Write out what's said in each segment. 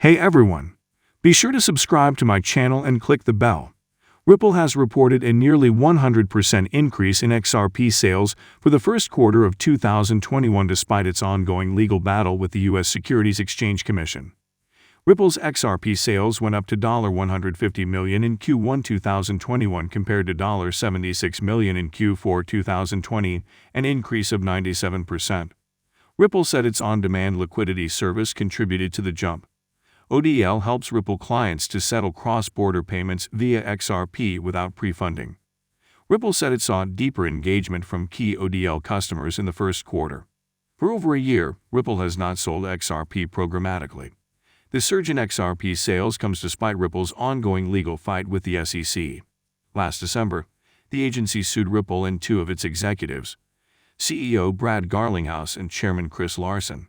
Hey everyone! Be sure to subscribe to my channel and click the bell. Ripple has reported a nearly 100% increase in XRP sales for the first quarter of 2021 despite its ongoing legal battle with the U.S. Securities Exchange Commission. Ripple's XRP sales went up to $150 million in Q1 2021 compared to $76 million in Q4 2020, an increase of 97%. Ripple said its on-demand liquidity service contributed to the jump. ODL helps Ripple clients to settle cross-border payments via XRP without pre-funding. Ripple said it saw deeper engagement from key ODL customers in the first quarter. For over a year, Ripple has not sold XRP programmatically. The surge in XRP sales comes despite Ripple's ongoing legal fight with the SEC. Last December, the agency sued Ripple and two of its executives, CEO Brad Garlinghouse and Chairman Chris Larsen,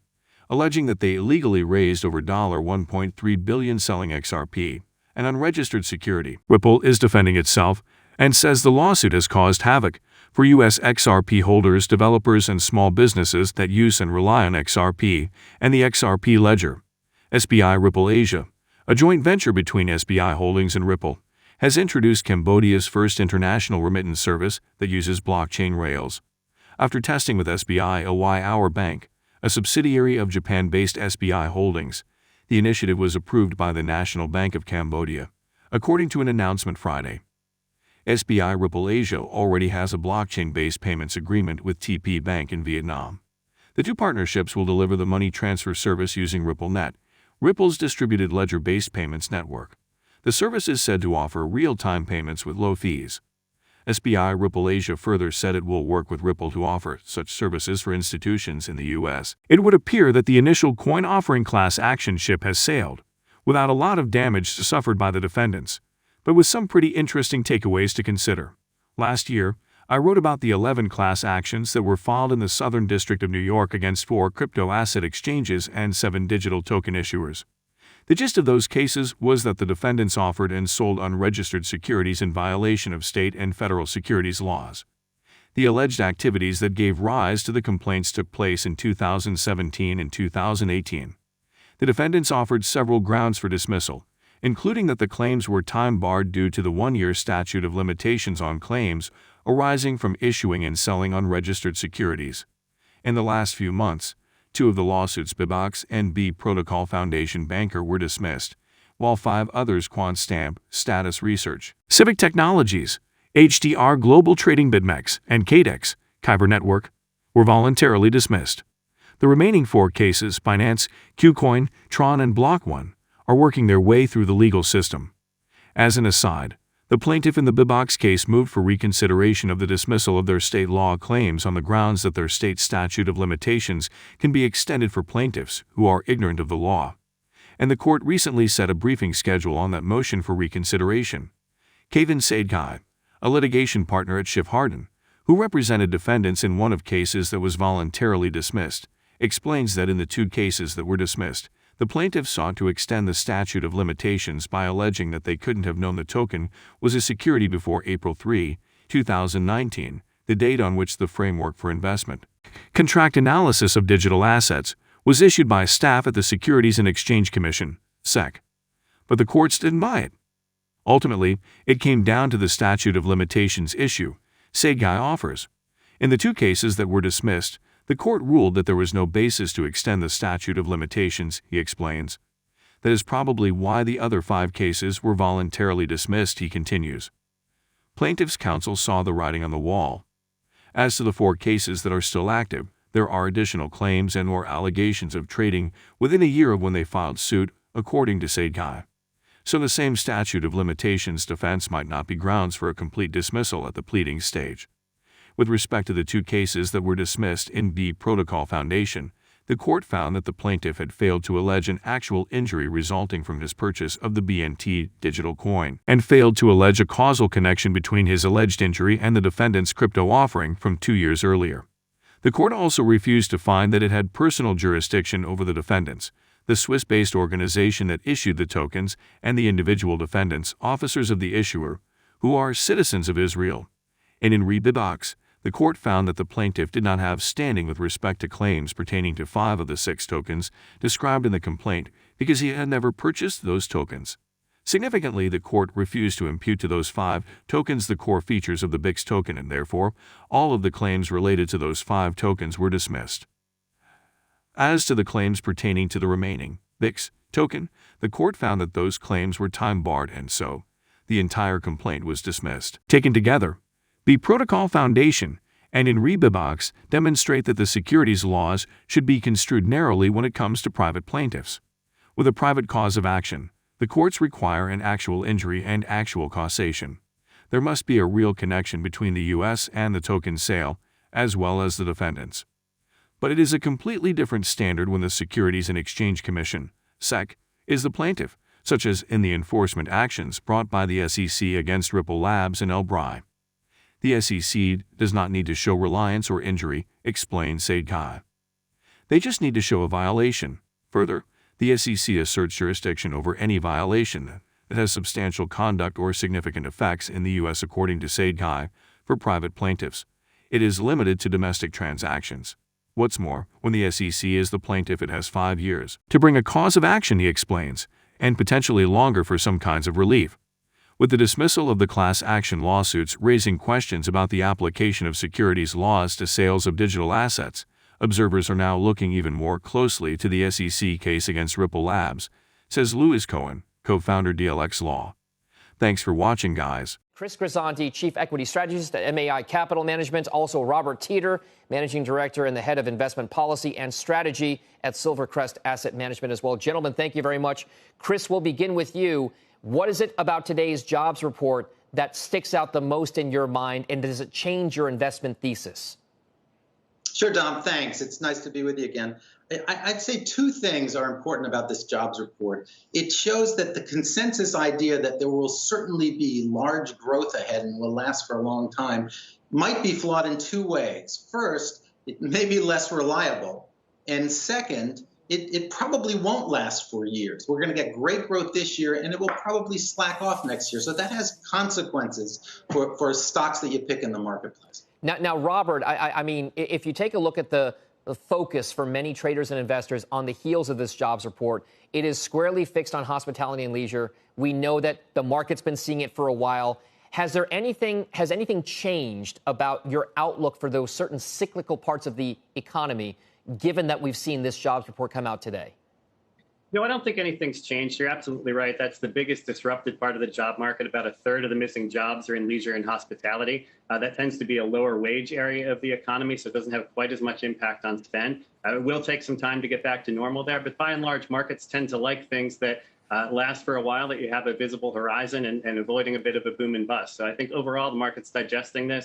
alleging that they illegally raised over $1.3 billion selling XRP, an unregistered security. Ripple is defending itself and says the lawsuit has caused havoc for U.S. XRP holders, developers, and small businesses that use and rely on XRP and the XRP ledger. SBI Ripple Asia, a joint venture between SBI Holdings and Ripple, has introduced Cambodia's first international remittance service that uses blockchain rails. After testing with SBI Our Bank, a subsidiary of Japan-based SBI Holdings, the initiative was approved by the National Bank of Cambodia, according to an announcement Friday. SBI Ripple Asia already has a blockchain-based payments agreement with TP Bank in Vietnam. The two partnerships will deliver the money transfer service using RippleNet, Ripple's distributed ledger-based payments network. The service is said to offer real-time payments with low fees. SBI Ripple Asia further said it will work with Ripple to offer such services for institutions in the U.S. It would appear that the initial coin offering class action ship has sailed, without a lot of damage suffered by the defendants, but with some pretty interesting takeaways to consider. Last year, I wrote about the 11 class actions that were filed in the Southern District of New York against 4 crypto asset exchanges and 7 digital token issuers. The gist of those cases was that the defendants offered and sold unregistered securities in violation of state and federal securities laws. The alleged activities that gave rise to the complaints took place in 2017 and 2018. The defendants offered several grounds for dismissal, including that the claims were time-barred due to the 1-year statute of limitations on claims arising from issuing and selling unregistered securities. In the last few months, 2 of the lawsuits BitBox and B Protocol Foundation Banker were dismissed, while 5 others QuantStamp, Status Research, Civic Technologies, HDR Global Trading BitMEX, and KDEX, Kyber Network, were voluntarily dismissed. The remaining 4 cases, Binance, KuCoin, Tron, and Block1, are working their way through the legal system. As an aside, the plaintiff in the BitBox case moved for reconsideration of the dismissal of their state law claims on the grounds that their state statute of limitations can be extended for plaintiffs who are ignorant of the law. And the court recently set a briefing schedule on that motion for reconsideration. Kevin Saidkai, a litigation partner at Schiff Harden, who represented defendants in one of cases that was voluntarily dismissed, explains that in the 2 cases that were dismissed, the plaintiffs sought to extend the statute of limitations by alleging that they couldn't have known the token was a security before April 3, 2019, the date on which the Framework for Investment Contract Analysis of Digital Assets was issued by staff at the Securities and Exchange Commission, SEC. But the courts didn't buy it. Ultimately, it came down to the statute of limitations issue, Saidkai offers. In the 2 cases that were dismissed, the court ruled that there was no basis to extend the statute of limitations, he explains. That is probably why the other 5 cases were voluntarily dismissed, he continues. Plaintiffs' counsel saw the writing on the wall. As to the 4 cases that are still active, there are additional claims and/or allegations of trading within a year of when they filed suit, according to Saidkai. So the same statute of limitations defense might not be grounds for a complete dismissal at the pleading stage. With respect to the 2 cases that were dismissed in B Protocol Foundation, the court found that the plaintiff had failed to allege an actual injury resulting from his purchase of the BNT digital coin, and failed to allege a causal connection between his alleged injury and the defendant's crypto offering from 2 years earlier. The court also refused to find that it had personal jurisdiction over the defendants, the Swiss-based organization that issued the tokens, and the individual defendants, officers of the issuer, who are citizens of Israel. And in BitBox, the court found that the plaintiff did not have standing with respect to claims pertaining to 5 of the 6 tokens described in the complaint because he had never purchased those tokens. Significantly, the court refused to impute to those 5 tokens the core features of the BIX token, and therefore, all of the claims related to those 5 tokens were dismissed. As to the claims pertaining to the remaining BIX token, the court found that those claims were time-barred, and so the entire complaint was dismissed. Taken together, the Protocol Foundation and in RIPPLE demonstrate that the securities laws should be construed narrowly when it comes to private plaintiffs. With a private cause of action, the courts require an actual injury and actual causation. There must be a real connection between the U.S. and the token sale, as well as the defendants. But it is a completely different standard when the Securities and Exchange Commission, SEC, is the plaintiff, such as in the enforcement actions brought by the SEC against Ripple Labs and Elbri. The SEC does not need to show reliance or injury, explained Said Kai. They just need to show a violation. Further, the SEC asserts jurisdiction over any violation that has substantial conduct or significant effects in the U.S. According to Said Kai, for private plaintiffs, it is limited to domestic transactions. What's more, when the SEC is the plaintiff, it has 5 years to bring a cause of action, he explains, and potentially longer for some kinds of relief. With the dismissal of the class action lawsuits raising questions about the application of securities laws to sales of digital assets, observers are now looking even more closely to the SEC case against Ripple Labs, says Louis Cohen, co-founder DLX Law. Thanks for watching, guys. Chris Grisanti, Chief Equity Strategist at MAI Capital Management. Also, Robert Teeter, Managing Director and the Head of Investment Policy and Strategy at Silvercrest Asset Management as well. Gentlemen, thank you very much. Chris, we'll begin with you. What is it about today's jobs report that sticks out the most in your mind, and does it change your investment thesis? Sure, Dom, thanks. It's nice to be with you again. I'd say 2 things are important about this jobs report. It shows that the consensus idea that there will certainly be large growth ahead and will last for a long time might be flawed in 2 ways. First, it may be less reliable. And second, it probably won't last for years. We're going to get great growth this year, and it will probably slack off next year. So that has consequences for stocks that you pick in the marketplace. Now, Robert, I mean, if you take a look at the focus for many traders and investors on the heels of this jobs report, it is squarely fixed on hospitality and leisure. We know that the market's been seeing it for a while. Has anything changed about your outlook for those certain cyclical parts of the economy, given that we've seen this jobs report come out today? No, I don't think anything's changed. You're absolutely right. That's the biggest disrupted part of the job market. About a third of the missing jobs are in leisure and hospitality. That tends to be a lower wage area of the economy, so it doesn't have quite as much impact on spend. It will take some time to get back to normal there, but by and large, markets tend to like things that last for a while, that you have a visible horizon, and avoiding a bit of a boom and bust. So I think overall, the market's digesting this.